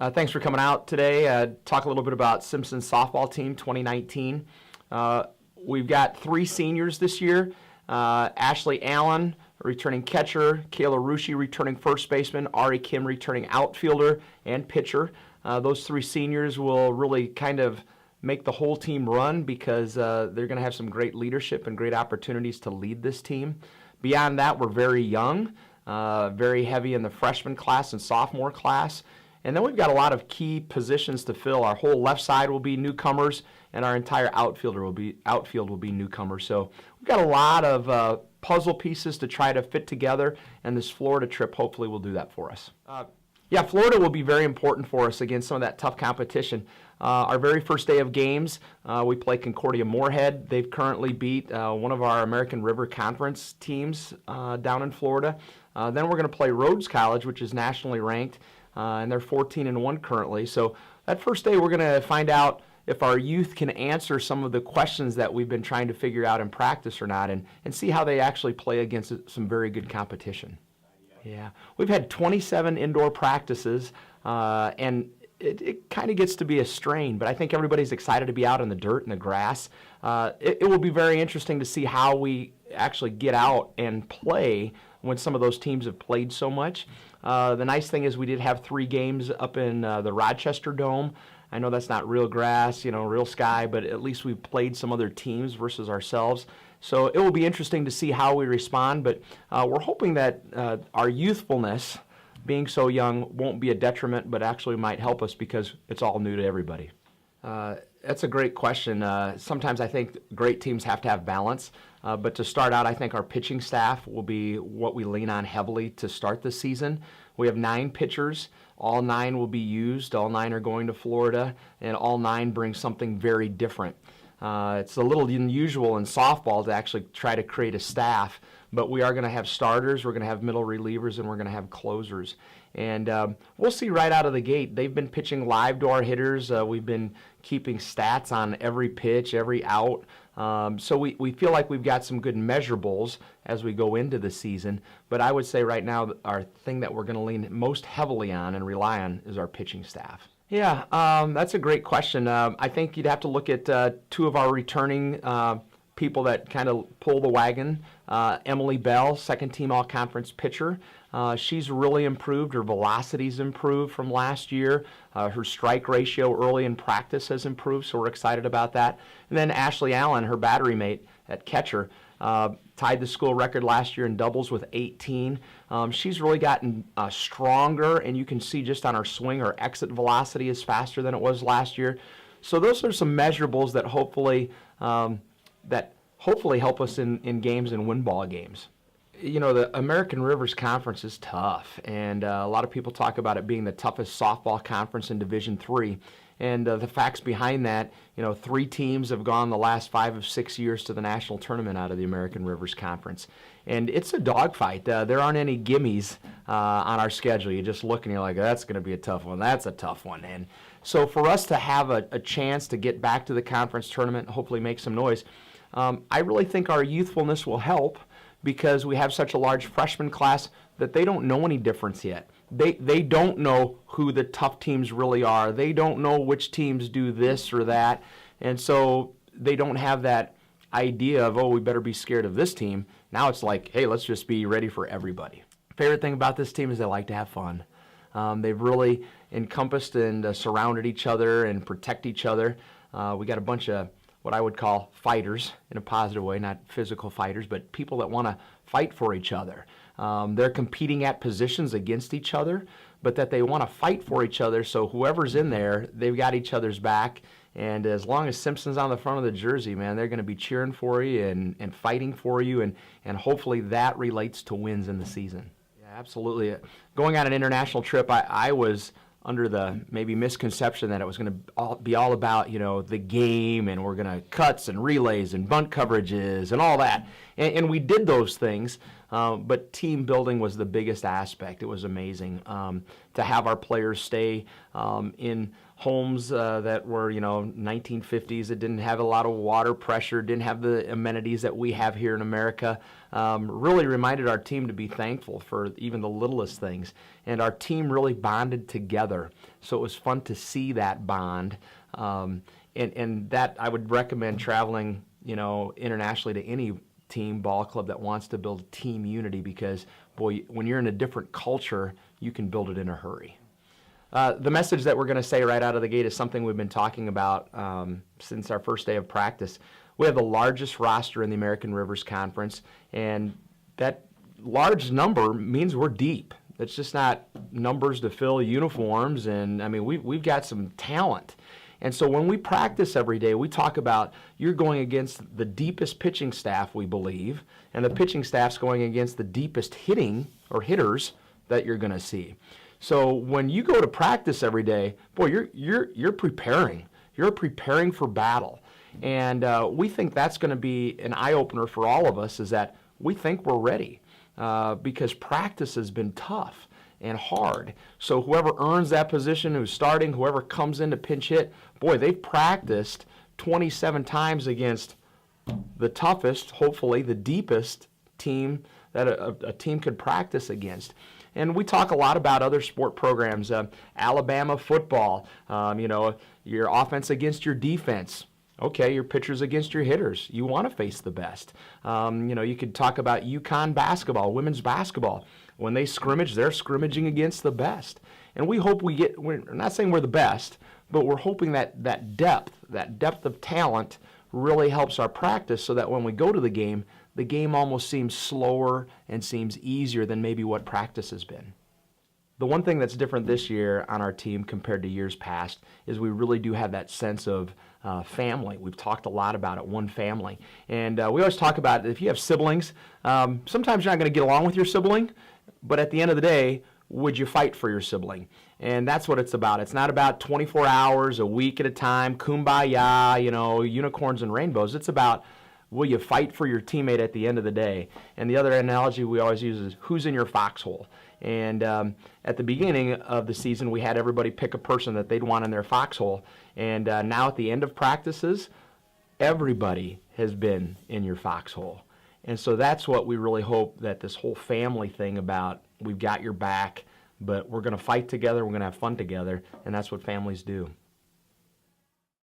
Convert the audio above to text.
Thanks for coming out today. Talk a little bit about Simpson's softball team 2019. We've got 3 seniors this year. Ashley Allen, returning catcher, Kayla Rushi, returning first baseman, Ari Kim, returning outfielder and pitcher. Those 3 seniors will really kind of make the whole team run because they're going to have some great leadership and great opportunities to lead this team. Beyond that, we're very young, very heavy in the freshman class and sophomore class. And then we've got a lot of key positions to fill. Our whole left side will be newcomers, and our entire outfield will be newcomers. So we've got a lot of puzzle pieces to try to fit together, and this Florida trip hopefully will do that for us. Yeah, Florida will be very important for us against some of that tough competition. Our very first day of games, we play Concordia Moorhead. They've currently beat one of our American River Conference teams down in Florida. Then we're going to play Rhodes College, which is nationally ranked, and they're 14-1 currently. So that first day, we're going to find out if our youth can answer some of the questions that we've been trying to figure out in practice or not, and see how they actually play against some very good competition. Yeah, we've had 27 indoor practices, and it kind of gets to be a strain, but I think everybody's excited to be out in the dirt and the grass. It will be very interesting to see how we actually get out and play when some of those teams have played so much. The nice thing is we did have 3 games up in the Rochester Dome. I know that's not real grass, real sky, but at least we've played some other teams versus ourselves. So it will be interesting to see how we respond, but we're hoping that our youthfulness, being so young, won't be a detriment, but actually might help us because it's all new to everybody. That's a great question. Sometimes I think great teams have to have balance, but to start out, I think our pitching staff will be what we lean on heavily to start the season. We have 9 pitchers. All 9 will be used. All 9 are going to Florida, and all 9 bring something very different. It's a little unusual in softball to actually try to create a staff, but we are going to have starters, we're going to have middle relievers, and we're going to have closers. And we'll see right out of the gate. They've been pitching live to our hitters. We've been keeping stats on every pitch, every out. So we feel like we've got some good measurables as we go into the season. But I would say right now our thing that we're going to lean most heavily on and rely on is our pitching staff. Yeah, that's a great question. I think you'd have to look at 2 of our returning people that kind of pull the wagon. Emily Bell, second-team all-conference pitcher. She's really improved. Her velocity's improved from last year. Her strike ratio early in practice has improved, so we're excited about that. And then Ashley Allen, her battery mate at catcher, tied the school record last year in doubles with 18. She's really gotten stronger, and you can see just on her swing, her exit velocity is faster than it was last year. So those are some measurables that hopefully help us in games and win ball games. The American Rivers Conference is tough, and a lot of people talk about it being the toughest softball conference in Division III. And the facts behind that, 3 teams have gone the last 5 of 6 years to the national tournament out of the American Rivers Conference. And it's a dogfight. There aren't any gimmies on our schedule. You just look and you're like, that's going to be a tough one. That's a tough one. And so for us to have a chance to get back to the conference tournament and hopefully make some noise, I really think our youthfulness will help because we have such a large freshman class that they don't know any difference yet. They don't know who the tough teams really are. They don't know which teams do this or that. And so they don't have that idea of, we better be scared of this team. Now it's like, hey, let's just be ready for everybody. Favorite thing about this team is they like to have fun. They've really encompassed and surrounded each other and protect each other. We got a bunch of what I would call fighters in a positive way, not physical fighters, but people that want to fight for each other. They're competing at positions against each other, but that they want to fight for each other, so whoever's in there, they've got each other's back. And as long as Simpson's on the front of the jersey, man, they're going to be cheering for you and fighting for you, and hopefully that relates to wins in the season. Yeah, absolutely. Going on an international trip, I was under the maybe misconception that it was going to be all about, the game, and we're going to cuts and relays and bunt coverages and all that. And we did those things, But team building was the biggest aspect. It was amazing to have our players stay in homes that were, 1950s. It didn't have a lot of water pressure, didn't have the amenities that we have here in America. Really reminded our team to be thankful for even the littlest things. And our team really bonded together. So it was fun to see that bond. And that I would recommend traveling, internationally to any team, ball club that wants to build team unity, because, boy, when you're in a different culture, you can build it in a hurry. The message that we're going to say right out of the gate is something we've been talking about since our first day of practice. We have the largest roster in the American Rivers Conference, and that large number means we're deep. It's just not numbers to fill uniforms, and I mean, we've got some talent. And so when we practice every day, we talk about you're going against the deepest pitching staff, we believe, and the pitching staff's going against the deepest hitters that you're going to see. So when you go to practice every day, boy, you're preparing. You're preparing for battle. And we think that's going to be an eye-opener for all of us, is that we think we're ready because practice has been tough and hard. So whoever earns that position, who's starting, whoever comes in to pinch hit, boy, they've practiced 27 times against the toughest, hopefully the deepest team that a team could practice against. And we talk a lot about other sport programs, Alabama football, your offense against your defense. Okay, your pitchers against your hitters. You want to face the best. You could talk about UConn basketball, women's basketball. When they scrimmage, they're scrimmaging against the best. And we hope we're not saying we're the best, but we're hoping that depth of talent really helps our practice, so that when we go to the game almost seems slower and seems easier than maybe what practice has been. The one thing that's different this year on our team compared to years past is we really do have that sense of family. We've talked a lot about it, one family. And we always talk about if you have siblings, sometimes you're not going to get along with your sibling, but at the end of the day, would you fight for your sibling? And that's what it's about. It's not about 24 hours, a week at a time, kumbaya, unicorns and rainbows. It's about, will you fight for your teammate at the end of the day? And the other analogy we always use is, who's in your foxhole? And at the beginning of the season, we had everybody pick a person that they'd want in their foxhole. And now at the end of practices, everybody has been in your foxhole. And so that's what we really hope, that this whole family thing about, we've got your back, but we're going to fight together, we're going to have fun together, and that's what families do.